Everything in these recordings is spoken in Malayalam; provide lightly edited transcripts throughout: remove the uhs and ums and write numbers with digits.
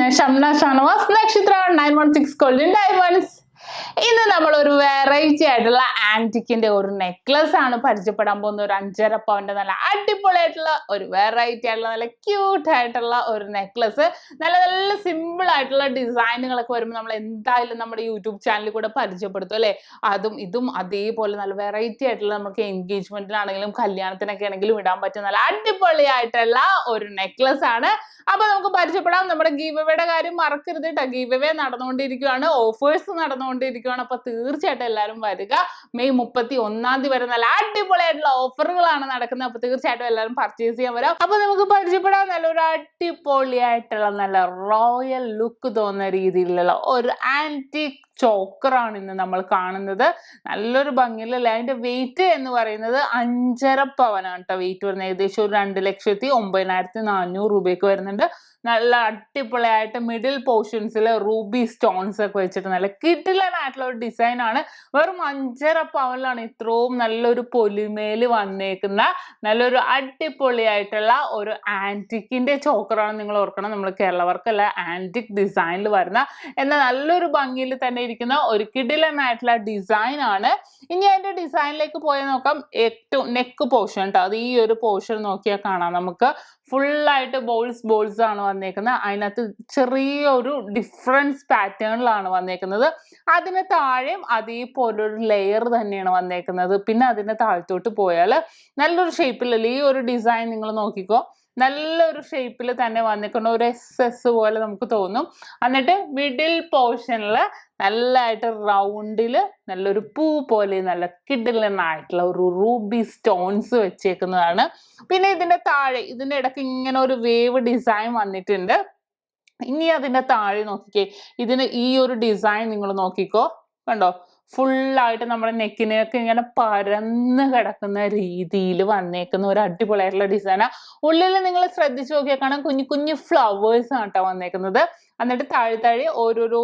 SHAMNA Nakshathra 916 golden diamonds. ഇന്ന് നമ്മൾ ഒരു വെറൈറ്റി ആയിട്ടുള്ള ആന്റിക്കിന്റെ ഒരു നെക്ലസ് ആണ് പരിചയപ്പെടാൻ പോകുന്ന ഒരു 5.5 പവന്റെ നല്ല അടിപൊളിയായിട്ടുള്ള ഒരു വെറൈറ്റി ആയിട്ടുള്ള നല്ല ക്യൂട്ട് ആയിട്ടുള്ള ഒരു നെക്ലസ് നല്ല നല്ല സിമ്പിൾ ആയിട്ടുള്ള ഡിസൈനുകളൊക്കെ വരുമ്പോൾ നമ്മൾ എന്തായാലും നമ്മുടെ യൂട്യൂബ് ചാനലിൽ കൂടെ പരിചയപ്പെടുത്തും അല്ലേ അതും ഇതും അതേപോലെ നല്ല വെറൈറ്റി ആയിട്ടുള്ള നമുക്ക് എൻഗേജ്മെന്റിനാണെങ്കിലും കല്യാണത്തിനൊക്കെ ആണെങ്കിലും ഇടാൻ പറ്റുന്ന നല്ല അടിപൊളിയായിട്ടുള്ള ഒരു നെക്ലസ് ആണ് അപ്പോൾ നമുക്ക് പരിചയപ്പെടാം നമ്മുടെ ഗീവ് അവേയുടെ കാര്യം മറക്കരുത് ട്ടോ ഗീവ് അവേ നടന്നുകൊണ്ടിരിക്കുകയാണ് ഓഫേഴ്സ് നടന്നുകൊണ്ടിരിക്കുകയാണ് അപ്പോൾ തീർച്ചയായിട്ടും എല്ലാവരും വരിക മെയ് 31 വരെ നല്ല അടിപൊളിയായിട്ടുള്ള ഓഫറുകളാണ് നടക്കുന്നത് അപ്പോൾ തീർച്ചയായിട്ടും എല്ലാവരും പർച്ചേസ് ചെയ്യാൻ വരാം അപ്പോൾ നമുക്ക് പരിചയപ്പെടാം നല്ലൊരു അടിപൊളിയായിട്ടുള്ള നല്ല റോയൽ ലുക്ക് തോന്നുന്ന രീതിയിലുള്ള ഒരു ആന്റിക് ചോക്കറാണ് ഇന്ന് നമ്മൾ കാണുന്നത് നല്ലൊരു ഭംഗിയിലല്ലേ അതിന്റെ വെയിറ്റ് എന്ന് പറയുന്നത് 5.5 പവനാണ് കേട്ടോ വെയിറ്റ് വരുന്നത് ഏകദേശം ഒരു 2,09,400 രൂപയ്ക്ക് വരുന്നുണ്ട് നല്ല അടിപൊളിയായിട്ട് മിഡിൽ പോർഷൻസിൽ റൂബി സ്റ്റോൺസ് ഒക്കെ വെച്ചിട്ട് നല്ല കിടിലനായിട്ടുള്ള ഒരു ഡിസൈൻ ആണ് വെറും 5.5 പവനിലാണ് ഇത്രയും നല്ലൊരു പൊലിമേല് വന്നേക്കുന്ന നല്ലൊരു അടിപൊളിയായിട്ടുള്ള ഒരു ആന്റിക്കിന്റെ ചോക്കറാണ് നിങ്ങൾ ഓർക്കണം നമ്മൾ കേരള വർക്കല്ല ആന്റിക് ഡിസൈനിൽ വരുന്ന എന്നാൽ നല്ലൊരു ഭംഗിയിൽ തന്നെ ഇരിക്കുന്ന ഒരു കിടിലനായിട്ടുള്ള ഡിസൈൻ ആണ് ഇനി അതിന്റെ ഡിസൈനിലേക്ക് പോയി നോക്കാം ഏറ്റവും നെക്ക് പോർഷൻ കേട്ടോ അത് ഈ ഒരു പോർഷൻ നോക്കിയാൽ കാണാം നമുക്ക് ഫുള്ളായിട്ട് ബോൾസ് ആണ് വന്നേക്കുന്നത് അതിനകത്ത് ചെറിയൊരു ഡിഫറൻസ് പാറ്റേണിലാണ് വന്നേക്കുന്നത് അതിന് താഴെയും അതേപോലെ ഒരു ലെയർ തന്നെയാണ് വന്നേക്കുന്നത് പിന്നെ അതിന് താഴത്തോട്ട് പോയാൽ നല്ലൊരു ഷേപ്പിലല്ലേ ഈ ഒരു ഡിസൈൻ നിങ്ങൾ നോക്കിക്കോ നല്ലൊരു ഷേപ്പിൽ തന്നെ വന്നിരിക്കുന്ന ഒരു എസ് പോലെ നമുക്ക് തോന്നും എന്നിട്ട് മിഡിൽ പോർഷനിൽ നല്ലതായിട്ട് റൗണ്ടിൽ നല്ലൊരു പൂ പോലെ നല്ല കിടിലനായിട്ടുള്ള ഒരു റൂബി സ്റ്റോൺസ് വെച്ചേക്കുന്നതാണ് പിന്നെ ഇതിന്റെ താഴെ ഇതിന്റെ ഇടയ്ക്ക് ഇങ്ങനെ ഒരു വേവ് ഡിസൈൻ വന്നിട്ടുണ്ട് ഇനി അതിന്റെ താഴെ നോക്കിക്കേ ഇതിന് ഈ ഒരു ഡിസൈൻ നിങ്ങൾ നോക്കിക്കോ കണ്ടോ ഫുള്ളായിട്ട് നമ്മുടെ നെക്കിനൊക്കെ ഇങ്ങനെ പരന്ന് കിടക്കുന്ന രീതിയിൽ വന്നേക്കുന്ന ഒരു അടിപൊളിയായിട്ടുള്ള ഡിസൈനാണ് ഉള്ളിൽ നിങ്ങൾ ശ്രദ്ധിച്ചു നോക്കിയാൽ കാണാം കുഞ്ഞു കുഞ്ഞു ഫ്ലവേഴ്സ് ആണ് കേട്ടോ വന്നേക്കുന്നത് എന്നിട്ട് താഴെ ഓരോരോ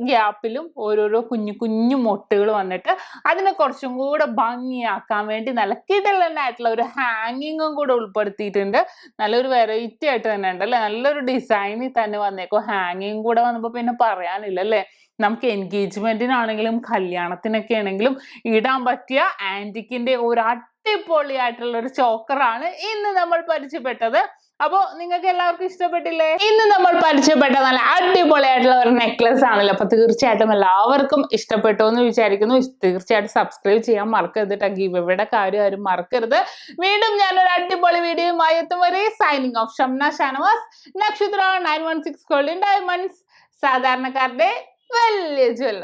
ഗ്യാപ്പിലും ഓരോരോ കുഞ്ഞു കുഞ്ഞു മൊട്ടുകൾ വന്നിട്ട് അതിനെ കുറച്ചും കൂടെ ഭംഗിയാക്കാൻ വേണ്ടി നല്ല കിടലനായിട്ടുള്ള ഒരു ഹാങ്ങിങ്ങും കൂടെ ഉൾപ്പെടുത്തിയിട്ടുണ്ട് നല്ലൊരു വെറൈറ്റി ആയിട്ട് തന്നെ ഉണ്ട് അല്ലേ നല്ലൊരു ഡിസൈനിൽ തന്നെ വന്നേക്കോ ഹാങ്ങിങ് കൂടെ വന്നപ്പോൾ പിന്നെ പറയാനില്ല അല്ലേ നമുക്ക് എൻഗേജ്മെന്റിനാണെങ്കിലും കല്യാണത്തിനൊക്കെ ആണെങ്കിലും ഇടാൻ പറ്റിയ ആന്റിക്കിന്റെ ഒരു അടിപൊളിയായിട്ടുള്ള ഒരു ചോക്കറാണ് ഇന്ന് നമ്മൾ പരിചയപ്പെട്ടത് അപ്പോ നിങ്ങൾക്ക് എല്ലാവർക്കും ഇഷ്ടപ്പെട്ടില്ലേ ഇന്ന് നമ്മൾ പരിചയപ്പെട്ട നല്ല അടിപൊളിയായിട്ടുള്ള ഒരു നെക്ലസ് ആണല്ലോ അപ്പൊ തീർച്ചയായിട്ടും എല്ലാവർക്കും ഇഷ്ടപ്പെട്ടു എന്ന് വിചാരിക്കുന്നു തീർച്ചയായിട്ടും സബ്സ്ക്രൈബ് ചെയ്യാൻ മറക്കരുത് ട്ടോ ഗീവ് അവേയുടെ കാര്യം ആരും മറക്കരുത് വീണ്ടും ഞാനൊരു അടിപൊളി വീഡിയോയുമായി എത്തും വരെ സൈനിങ് ഓഫ് ഷംന ഷാനവാസ് നക്ഷത്ര 916 ഗോൾഡൻ ഡയമണ്ട്സ് സാധാരണക്കാരുടെ വലിയ ജ്വല്ലർ